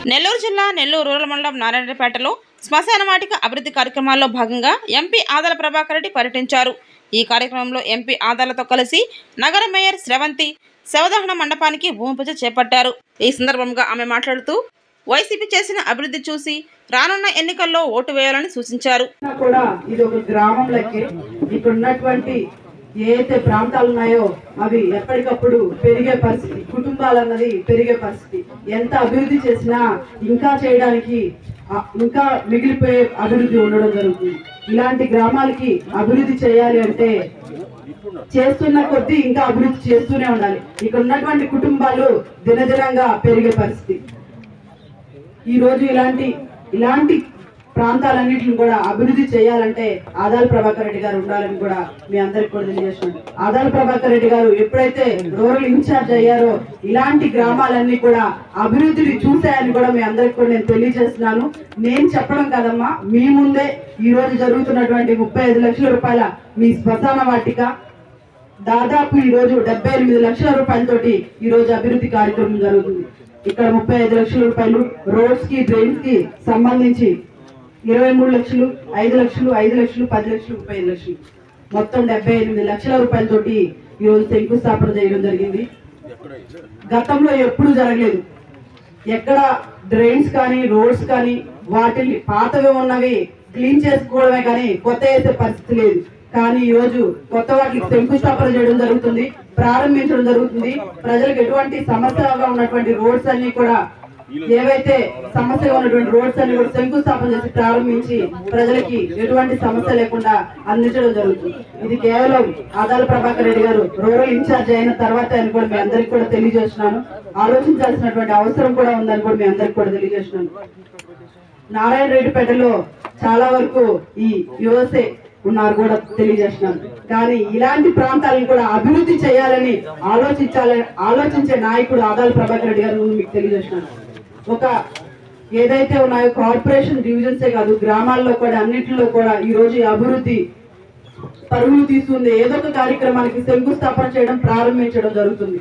నెల్లూరు జిల్లా నెల్లూరు రూరల్ మండలం నారాయణపేటలో శ్మశాన వాటిక అభివృద్ధి కార్యక్రమాల్లో భాగంగా ఎంపీ ఆదాల ప్రభాకర్ రెడ్డి పర్యటించారు. ఈ కార్యక్రమంలో ఎంపీ ఆదాలతో కలిసి నగర మేయర్ శ్రవంతి శవదహన మండపానికి భూమి పూజ చేపట్టారు. ఈ సందర్భంగా ఆమె మాట్లాడుతూ వైసీపీ చేసిన అభివృద్ధి చూసి రానున్న ఎన్నికల్లో ఓటు వేయాలని సూచించారు. ఏదైతే ప్రాంతాలు ఉన్నాయో అవి ఎప్పటికప్పుడు పెరిగే పరిస్థితి, కుటుంబాలు అన్నది పెరిగే పరిస్థితి. ఎంత అభివృద్ధి చేసినా ఇంకా చేయడానికి ఇంకా మిగిలిపోయే అభివృద్ధి ఉండడం జరుగుతుంది. ఇలాంటి గ్రామాలకి అభివృద్ధి చేయాలి అంటే చేస్తున్న కొద్దీ ఇంకా అభివృద్ధి చేస్తూనే ఉండాలి. ఇక్కడ ఉన్నటువంటి కుటుంబాలు దినదినంగా పెరిగే పరిస్థితి. ఈరోజు ఇలాంటి ప్రాంతాలన్నింటిని కూడా అభివృద్ధి చేయాలంటే ఆదాల ప్రభాకర్ రెడ్డి గారు ఉండాలని కూడా మీ అందరికి కూడా తెలియజేస్తున్నాను. ఆదాల ప్రభాకర్ రెడ్డి గారు ఎప్పుడైతే రూరల్ ఇన్ఛార్జ్ అయ్యారో ఇలాంటి గ్రామాలన్నీ కూడా అభివృద్ధిని చూసాయని కూడా మీ అందరికి కూడా నేను తెలియజేస్తున్నాను. నేను చెప్పడం కదమ్మా, మీ ముందే ఈ రోజు జరుగుతున్నటువంటి 35 లక్షల రూపాయల మీ శ్మశాన వాటిక దాదాపు ఈ రోజు 78 లక్షల రూపాయలతోటి ఈ రోజు అభివృద్ధి కార్యక్రమం జరుగుతుంది. ఇక్కడ 35 లక్షల రూపాయలు రోడ్స్ కి, డ్రైన్స్ కి సంబంధించి 23 లక్షలు, 5 లక్షలు, 5 లక్షలు, 10 లక్షలు, 35 లక్షలు, మొత్తం 78 లక్షల రూపాయలతోటి ఈరోజు శంకుస్థాపన చేయడం జరిగింది. గతంలో ఎప్పుడు జరగలేదు. ఎక్కడ డ్రైన్స్ కానీ, రోడ్స్ కానీ, వాటిని పాతవి ఉన్నవి క్లీన్ చేసుకోవడమే కానీ కొత్త వేసే పరిస్థితి లేదు. కానీ ఈ రోజు కొత్త వాటికి శంకుస్థాపన చేయడం జరుగుతుంది, ప్రారంభించడం జరుగుతుంది. ప్రజలకు ఎటువంటి సమస్యగా ఉన్నటువంటి రోడ్స్ అన్ని కూడా, ఏవైతే సమస్యగా ఉన్నటువంటి రోడ్స్ అన్ని కూడా శంకుస్థాపన చేసి ప్రారంభించి ప్రజలకి ఎటువంటి సమస్య లేకుండా అందించడం జరుగుతుంది. ఇది కేవలం ఆదాల ప్రభాకర్ రెడ్డి గారు రూరల్ ఇన్ఛార్జ్ అయిన తర్వాత అని కూడా మీ అందరికి కూడా తెలియజేస్తున్నాను. ఆలోచించాల్సినటువంటి అవసరం కూడా ఉందని కూడా మీ అందరికి కూడా తెలియజేస్తున్నాను. నారాయణరెడ్డిపేటలో చాలా వరకు ఈ యువసే ఉన్నారు కూడా తెలియజేస్తున్నాను. కానీ ఇలాంటి ప్రాంతాలను కూడా అభివృద్ధి చేయాలని ఆలోచించే నాయకుడు ఆదాల ప్రభాకర్ రెడ్డి గారు మీకు తెలియజేస్తున్నాను. ఏదైతే ఉన్నాయో కార్పొరేషన్ డివిజన్సే కాదు, గ్రామాల్లో కూడా అన్నింటిలో కూడా ఈ రోజు అభివృద్ధి పరుగులు తీస్తుంది. ఏదో ఒక కార్యక్రమానికి శంకుస్థాపన చేయడం, ప్రారంభించడం జరుగుతుంది.